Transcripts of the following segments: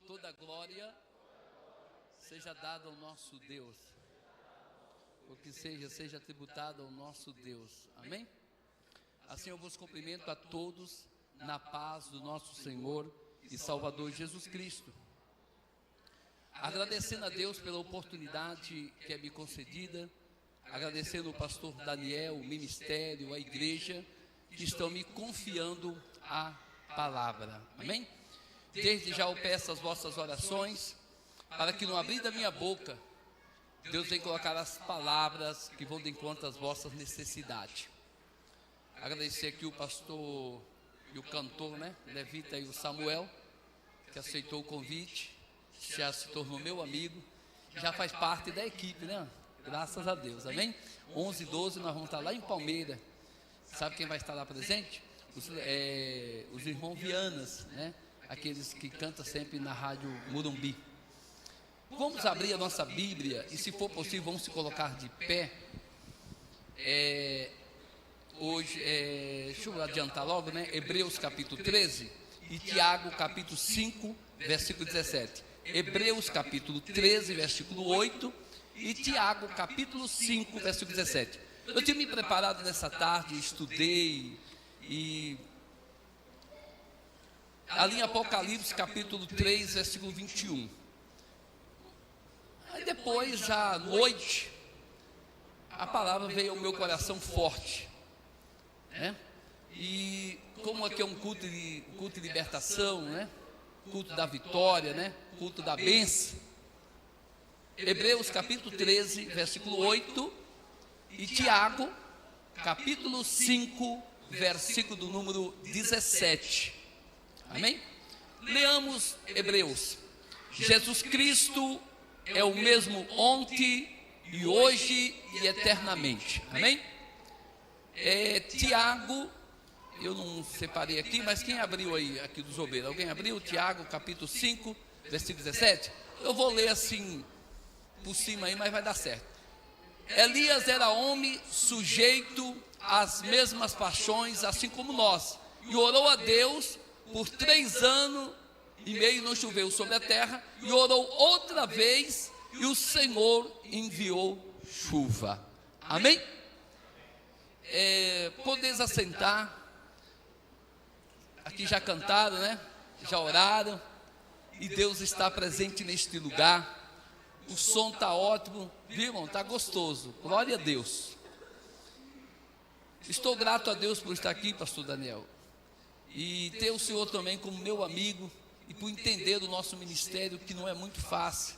Toda glória seja dada ao nosso Deus, porque seja tributada ao nosso Deus, amém? Assim eu vos cumprimento a todos na paz do nosso Senhor e Salvador Jesus Cristo, agradecendo a Deus pela oportunidade que é me concedida, agradecendo o pastor Daniel, o ministério, a igreja, que estão me confiando a palavra, amém? Desde já eu peço as vossas orações, para que no abrir da minha boca, Deus venha colocar as palavras que vão de encontro às vossas necessidades. Agradecer aqui o pastor e o cantor, Levita e o Samuel, que aceitou o convite, já se tornou meu amigo, já faz parte da equipe, Graças a Deus, amém? 11 e 12 nós vamos estar lá em Palmeira. Sabe quem vai estar lá presente? Os irmãos Vianas, aqueles que cantam sempre na rádio Murumbi. Vamos abrir a nossa Bíblia e, se for possível, vamos se colocar de pé. Hoje, deixa eu adiantar logo, Hebreus capítulo 13 e Tiago capítulo 5, versículo 17. Hebreus capítulo 13, versículo 8 e Tiago capítulo 5, versículo 17. Eu tinha me preparado nessa tarde, estudei e ali em Apocalipse capítulo 3, versículo 21. Aí depois, à noite, a palavra veio ao meu coração forte, E como aqui é um culto de libertação, Culto da vitória, Culto da bênção. Hebreus capítulo 13, versículo 8 e Tiago capítulo 5, versículo do número 17. Amém? Leamos Hebreus. Jesus Cristo é o mesmo ontem e hoje e eternamente. Amém? Tiago, eu não separei aqui, mas quem abriu aí, aqui dos obreiros? Alguém abriu? Tiago capítulo 5, versículo 17? Eu vou ler assim, por cima aí, mas vai dar certo. Elias era homem sujeito às mesmas paixões, assim como nós, e orou a Deus por 3 anos e meio, não choveu sobre a terra, e orou outra vez, e o Senhor enviou chuva. Amém? Podeis assentar. Aqui já cantaram, Já oraram, e Deus está presente neste lugar. O som está ótimo, viu, irmão? Está gostoso, glória a Deus. Estou grato a Deus por estar aqui, pastor Daniel, e ter o senhor também como meu amigo, e por entender o nosso ministério, que não é muito fácil.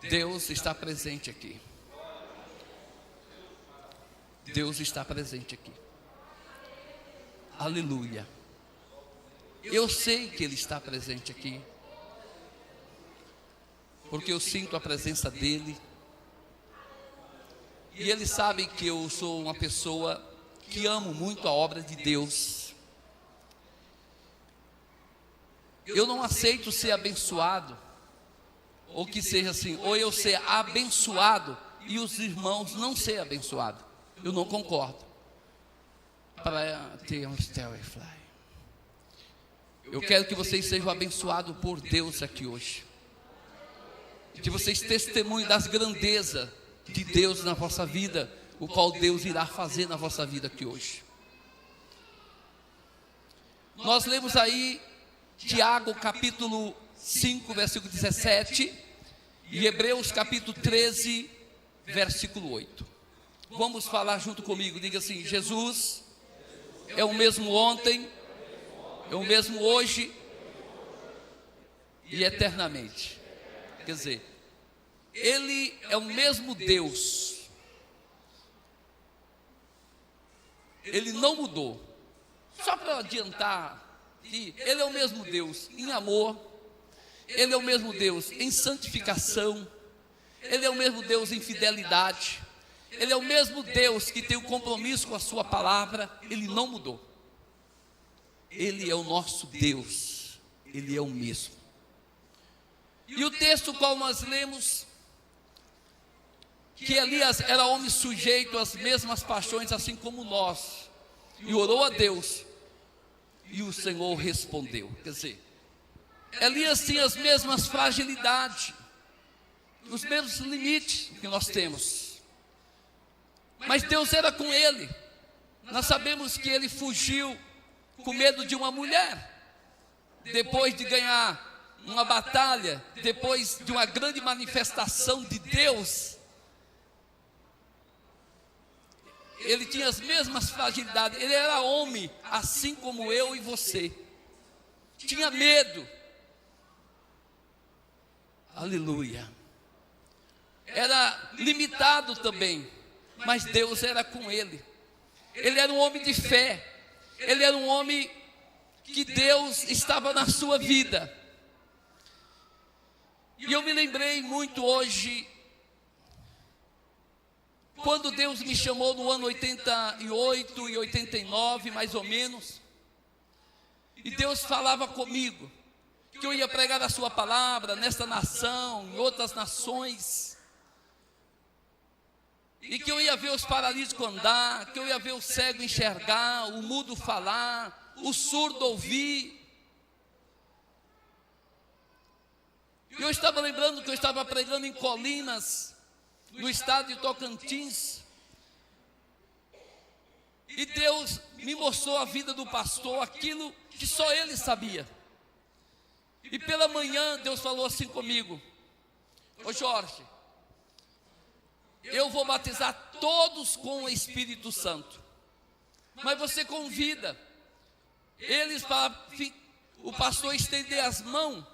Deus está presente aqui. Deus está presente aqui. Aleluia. Eu sei que Ele está presente aqui, porque eu sinto a presença dEle. E Ele sabe que eu sou uma pessoa que amo muito a obra de Deus. Eu não aceito ser abençoado, ou que seja assim, ou eu ser abençoado e os irmãos não ser abençoados. Eu não concordo. Para ter um stairway fly. Eu quero que vocês sejam abençoados por Deus aqui hoje. Que vocês testemunhem das grandezas de Deus na vossa vida, o qual Deus irá fazer na vossa vida aqui hoje. Nós lemos aí Tiago capítulo 5, versículo 17, e Hebreus capítulo 13, versículo 8. Vamos falar junto comigo, diga assim: Jesus é o mesmo ontem, é o mesmo hoje e eternamente. Quer dizer, Ele é o mesmo Deus. ele não mudou. Só para adiantar que ele é o mesmo Deus em amor, ele é o mesmo Deus em santificação, ele é o mesmo Deus em fidelidade, ele é o mesmo Deus que tem um compromisso com a sua palavra, ele não mudou. Ele é o nosso Deus, ele é o mesmo. E o texto qual nós lemos, que Elias era homem sujeito às mesmas paixões, assim como nós, e orou a Deus, e o Senhor respondeu. Quer dizer, Elias tinha as mesmas fragilidades, os mesmos limites que nós temos, mas Deus era com ele. Nós sabemos que ele fugiu com medo de uma mulher, depois de ganhar uma batalha, depois de uma grande manifestação de Deus. Ele tinha as mesmas fragilidades, ele era homem, assim como eu e você, tinha medo, aleluia, era limitado também, mas Deus era com ele. Ele era um homem de fé, ele era um homem que Deus estava na sua vida. E eu me lembrei muito hoje, quando Deus me chamou no ano 88 e 89, mais ou menos, e Deus falava comigo, que eu ia pregar a sua palavra nesta nação, em outras nações, e que eu ia ver os paralíticos andar, que eu ia ver o cego enxergar, o mudo falar, o surdo ouvir. E eu estava lembrando que eu estava pregando em Colinas, no estado de Tocantins, e Deus me mostrou a vida do pastor, aquilo que só ele sabia. E pela manhã Deus falou assim comigo: ô Jorge, eu vou batizar todos com o Espírito Santo, mas você convida eles para o pastor estender as mãos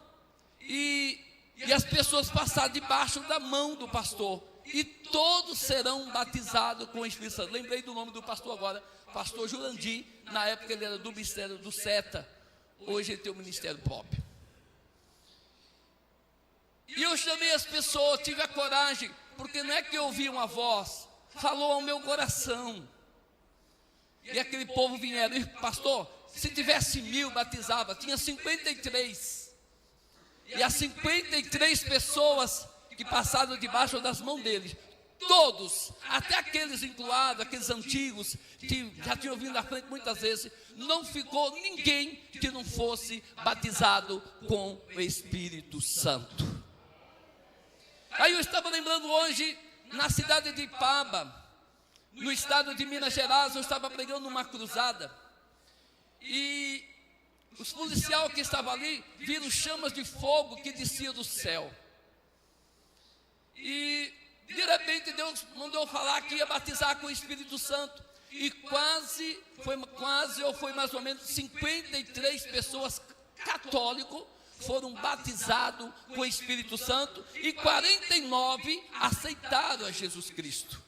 e as pessoas passar debaixo da mão do pastor, e todos serão batizados com o Espírito Santo. Lembrei do nome do pastor agora, pastor Jurandir. Na época ele era do ministério do SETA, hoje ele tem um ministério próprio. E eu chamei as pessoas, tive a coragem, porque não é que eu ouvi uma voz, falou ao meu coração. E aquele povo vieram, e pastor, se tivesse 1000 batizava, tinha 53. E as 53 pessoas que passaram debaixo das mãos deles, todos, até aqueles incluados, aqueles antigos, que já tinham vindo à frente muitas vezes, não ficou ninguém que não fosse batizado com o Espírito Santo. Aí eu estava lembrando hoje, na cidade de Ipaba, no estado de Minas Gerais, eu estava pregando uma cruzada, e os policiais que estavam ali viram chamas de fogo que desciam do céu. E de repente Deus mandou falar que ia batizar com o Espírito Santo. E foi mais ou menos 53 pessoas católicos foram batizados com o Espírito Santo, e 49 aceitaram a Jesus Cristo.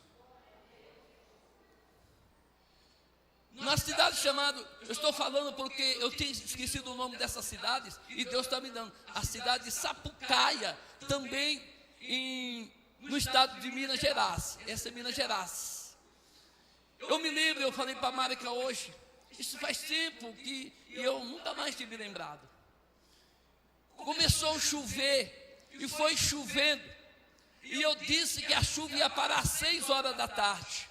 Na cidade chamada, eu estou falando porque eu tinha esquecido o nome dessas cidades, e Deus está me dando, a cidade de Sapucaia, também no estado de Minas Gerais. Essa é Minas Gerais. Eu me lembro, eu falei para a Marica hoje, isso faz tempo que eu nunca mais tive lembrado. Começou a chover, e foi chovendo, e eu disse que a chuva ia parar às 6 horas da tarde.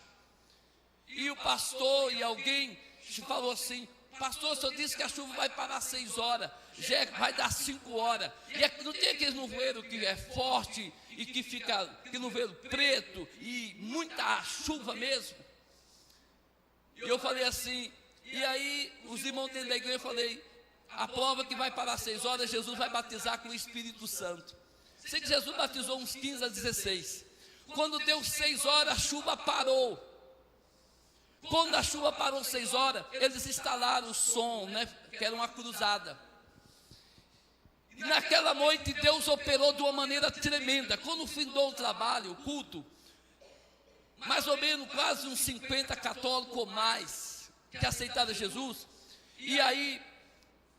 E o pastor e alguém falou assim: pastor, o senhor disse que a chuva vai parar às 6 horas, já vai dar 5 horas. E não tem aquele nevoeiro que é forte e que fica aquele nevoeiro preto e muita chuva mesmo. E eu falei assim, e aí os irmãos dentro da igreja, eu falei: a prova que vai parar às 6 horas, Jesus vai batizar com o Espírito Santo. Sei que Jesus batizou uns 15 a 16. Quando deu 6 horas, a chuva parou. Quando a chuva parou 6 horas, eles instalaram o som, que era uma cruzada. E naquela noite Deus operou de uma maneira tremenda. Quando findou o trabalho, o culto, mais ou menos quase uns 50 católicos ou mais, que aceitaram Jesus. E aí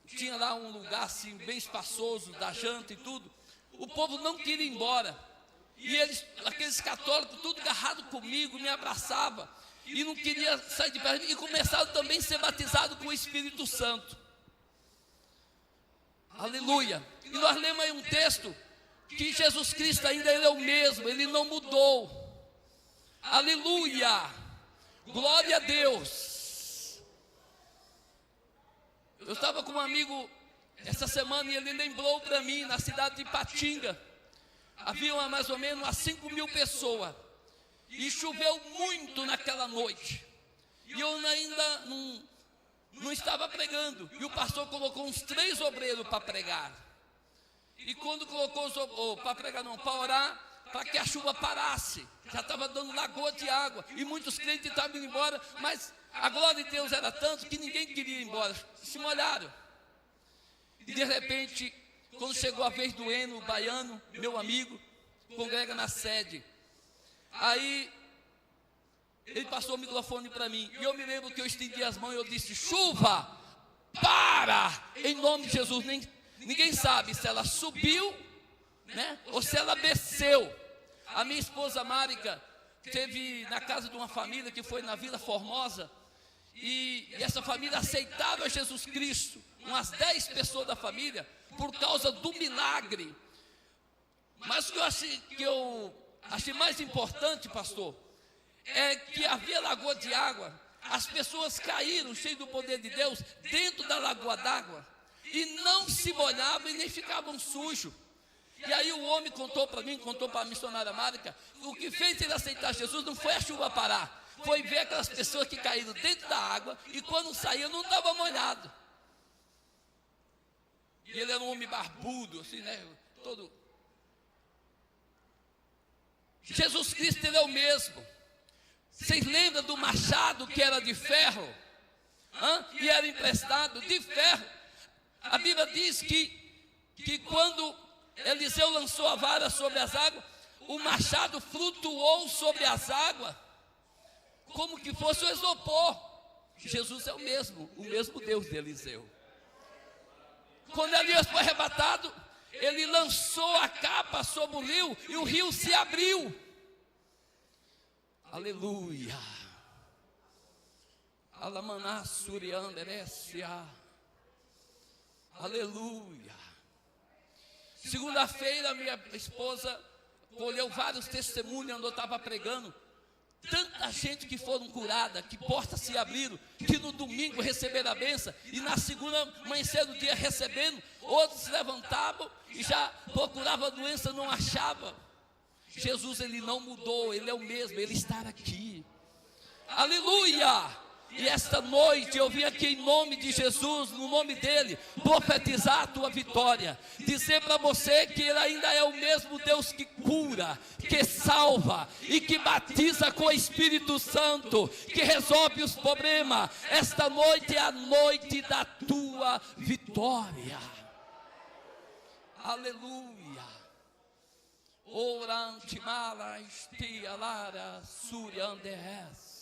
tinha lá um lugar assim bem espaçoso, da janta e tudo. O povo não queria ir embora. E eles, aqueles católicos, tudo agarrado comigo, me abraçava e não queria sair de perto. E começaram também a ser batizados com o Espírito Santo. Aleluia. E nós lemos aí um texto que Jesus Cristo ainda ele é o mesmo, ele não mudou. Aleluia. Glória a Deus. Eu estava com um amigo essa semana e ele lembrou para mim, na cidade de Ipatinga, havia mais ou menos umas 5.000 pessoas, e choveu muito naquela noite, e eu ainda não estava pregando, e o pastor colocou uns 3 obreiros para pregar, e quando colocou para pregar não, para orar, para que a chuva parasse, já estava dando lagoa de água, e muitos crentes estavam indo embora, mas a glória de Deus era tanto, que ninguém queria ir embora, se molharam, e de repente, quando chegou a vez do Eno, o baiano, meu amigo, congrega na sede, aí ele passou o microfone para mim, e eu me lembro que eu estendi as mãos e eu disse: chuva, para, em nome de Jesus. Ninguém sabe se ela subiu, né, ou se ela desceu. A minha esposa Márica esteve na casa de uma família que foi na Vila Formosa, e essa família aceitava Jesus Cristo, umas 10 pessoas da família, por causa do milagre. Mas o que eu achei mais importante, pastor, é que havia lagoa de água, as pessoas caíram, cheias do poder de Deus, dentro da lagoa d'água, e não se molhavam e nem ficavam sujos. E aí o homem contou para mim, contou para a missionária Márica, o que fez ele aceitar Jesus não foi a chuva parar, foi ver aquelas pessoas que caíram dentro da água, e quando saíam não estava molhado. E ele era um homem barbudo, assim, né, todo. Jesus Cristo, ele é o mesmo. Vocês lembram do machado que era de ferro? E era emprestado de ferro. A Bíblia diz que quando Eliseu lançou a vara sobre as águas, o machado flutuou sobre as águas, como que fosse o isopor. Jesus é o mesmo Deus de Eliseu. Quando Elias foi arrebatado, ele lançou a capa sobre o rio, e o rio se abriu. Aleluia. Alamaná surianderecia. Aleluia. Segunda-feira, minha esposa colheu vários testemunhos onde eu estava pregando. Tanta gente que foram curada, que portas se abriram, que no domingo receberam a bênção, e na segunda, amanheceram o dia recebendo. Outros se levantavam e já procuravam a doença, não achavam. Jesus, ele não mudou, ele é o mesmo, ele está aqui. Aleluia! E esta noite eu vim aqui em nome de Jesus, no nome dele, profetizar a tua vitória, dizer para você que ele ainda é o mesmo Deus que cura, que salva e que batiza com o Espírito Santo, que resolve os problemas. Esta noite é a noite da tua vitória. Aleluia. Orante mala estia lara suriandes.